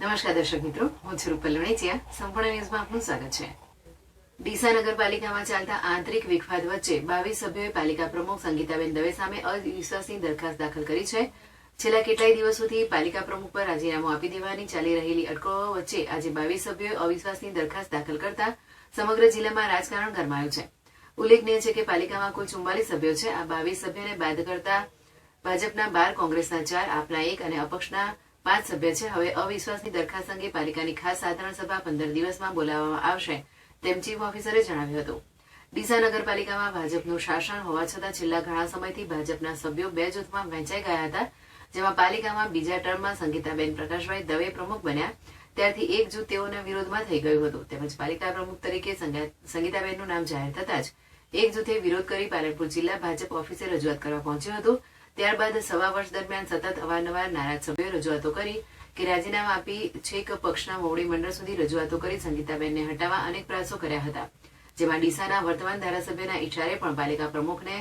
નમસ્કાર દર્શક મિત્રો, હું છું રૂપલ લણેચિયા. સંપૂર્ણ ન્યૂઝમાં આપનું સ્વાગત છે. ડીસા નગરપાલિકામાં ચાલતા આંતરિક વિખવાદ વચ્ચે 22 સભ્યોએ પાલિકા પ્રમુખ સંગીતાબેન દવે સામે અવિશ્વાસની દરખાસ્ત દાખલ કરી છે. છેલ્લા કેટલાય દિવસોથી પાલિકા પ્રમુખ પર રાજીનામું આપી દેવાની ચાલી રહેલી અટકળો વચ્ચે આજે 22 સભ્યોએ અવિશ્વાસની દરખાસ્ત દાખલ કરતા સમગ્ર જિલ્લામાં રાજકારણ ગરમાયું છે. ઉલ્લેખનીય છે કે પાલિકામાં કુલ 44 સભ્યો છે. આ 22 સભ્યોને બાદ કરતા ભાજપના 12, કોંગ્રેસના 4, આપના 1 અને અપક્ષના 5 સભ્ય છે. હવે અવિશ્વાસની દરખાસ્ત અંગે પાલિકાની ખાસ સાધારણ સભા 15 દિવસમાં બોલાવવામાં આવશે તેમ ચીફ ઓફિસરે જણાવ્યું હતું. ડીસા નગરપાલિકામાં ભાજપનું શાસન હોવા છતાં છેલ્લા ઘણા સમયથી ભાજપના સભ્યો બે જૂથમાં વહેંચાઈ ગયા હતા. જેમાં પાલિકામાં બીજા ટર્મમાં સંગીતાબેન પ્રકાશભાઈ દવે પ્રમુખ બન્યા ત્યારથી એક જૂથ તેઓના વિરોધમાં થઈ ગયું હતું. તેમજ પાલિકા પ્રમુખ તરીકે સંગીતાબેનનું નામ જાહેર થતાં જ એક જૂથે વિરોધ કરી પાલનપુર જિલ્લા ભાજપ ઓફિસે રજૂઆત કરવા પહોંચ્યું હતું. ત્યારબાદ સવા વર્ષ દરમિયાન સતત અવારનવાર નારાજ સભ્યોએ રજૂઆતો કરી કે રાજીનામા આપી છેક પક્ષના મોવડી મંડળ સુધી રજૂઆતો કરી સંગીતાબેનને હટાવવા અનેક પ્રયાસો કર્યા હતા. જેમાં ડીસાના વર્તમાન ધારાસભ્યના ઇશારે પણ પાલિકા પ્રમુખને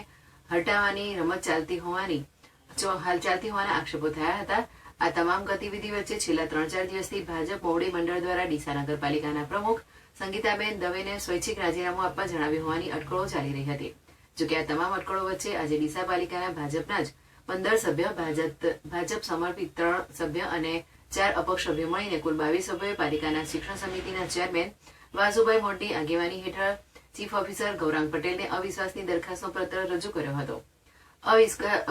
હટાવવાની રમત ચાલતી હોવાના આક્ષેપો થયા હતા. આ તમામ ગતિવિધિ વચ્ચે છેલ્લા 3-4 દિવસથી ભાજપ મોવડી મંડળ દ્વારા ડીસા નગરપાલિકાના પ્રમુખ સંગીતાબેન દવેને સ્વૈચ્છિક રાજીનામું આપવા જણાવ્યું હોવાની અટકળો ચાલી રહી હતી. જોકે આ તમામ અટકળો વચ્ચે આજે ડીસા પાલિકાના ભાજપના જ 15 સભ્ય, ભાજપ સમર્પિત 3 સભ્ય અને 4 અપક્ષ સભ્યો મળીને કુલ 22 સભ્યોએ પાલિકાના શિક્ષણ સમિતિના ચેરમેન વાસુભાઈ મોટી આગેવાની હેઠળ ચીફ ઓફિસર ગૌરાંગ પટેલને અવિશ્વાસની દરખાસ્તનો પત્ર રજૂ કર્યો હતો.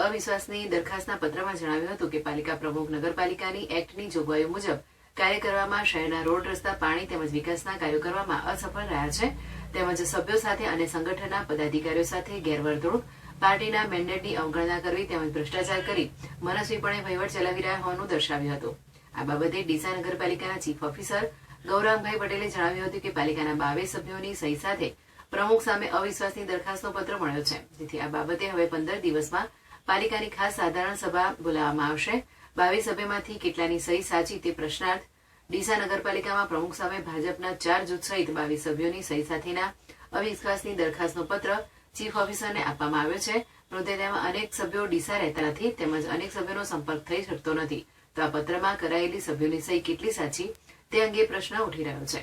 અવિશ્વાસની દરખાસ્તના પત્રમાં જણાવ્યું હતું કે પાલિકા પ્રમુખ નગરપાલિકાની એક્ટની જોગવાઈઓ મુજબ કાર્ય કરવામાં, શહેરના રોડ, રસ્તા, પાણી તેમજ વિકાસના કાર્યો કરવામાં અસફળ રહ્યા છે. તેમજ સભ્યો સાથે અને સંગઠનના પદાધિકારીઓ સાથે ગેરવર્તણૂક, પાર્ટીના મેન્ડેટની અવગણના કરવી તેમજ ભ્રષ્ટાચાર કરી મનસ્વીપણે વહીવટ ચલાવી રહ્યા હોવાનું દર્શાવ્યું હતું. આ બાબતે ડીસા નગરપાલિકાના ચીફ ઓફિસર ગૌરાંગભાઈ પટેલે જણાવ્યું હતું કે પાલિકાના 22 સભ્યોની સહી સાથે પ્રમુખ સામે અવિશ્વાસની દરખાસ્તનો પત્ર મળ્યો છે. જેથી આ બાબતે હવે 15 દિવસમાં પાલિકાની ખાસ સાધારણ સભા બોલાવવામાં આવશે. 22 સભ્યમાંથી કેટલાની સહી સાચી તે પ્રશ્નાર્થ. ડીસા નગરપાલિકામાં પ્રમુખ સામે ભાજપના 4 જૂથ સહિત 22 સભ્યોની સહી સાથેના અવિશ્વાસની દરખાસ્તનો પત્ર ચીફ ઓફિસરને આપવામાં આવ્યો છે. પરંતુ તેમાં અનેક સભ્યો ડીસા રહેતા નથી તેમજ અનેક સભ્યોનો સંપર્ક થઈ શકતો નથી. તો આ પત્રમાં કરાયેલી સભ્યોની સહી કેટલી સાચી તે અંગે પ્રશ્ન ઉઠી રહ્યો છે.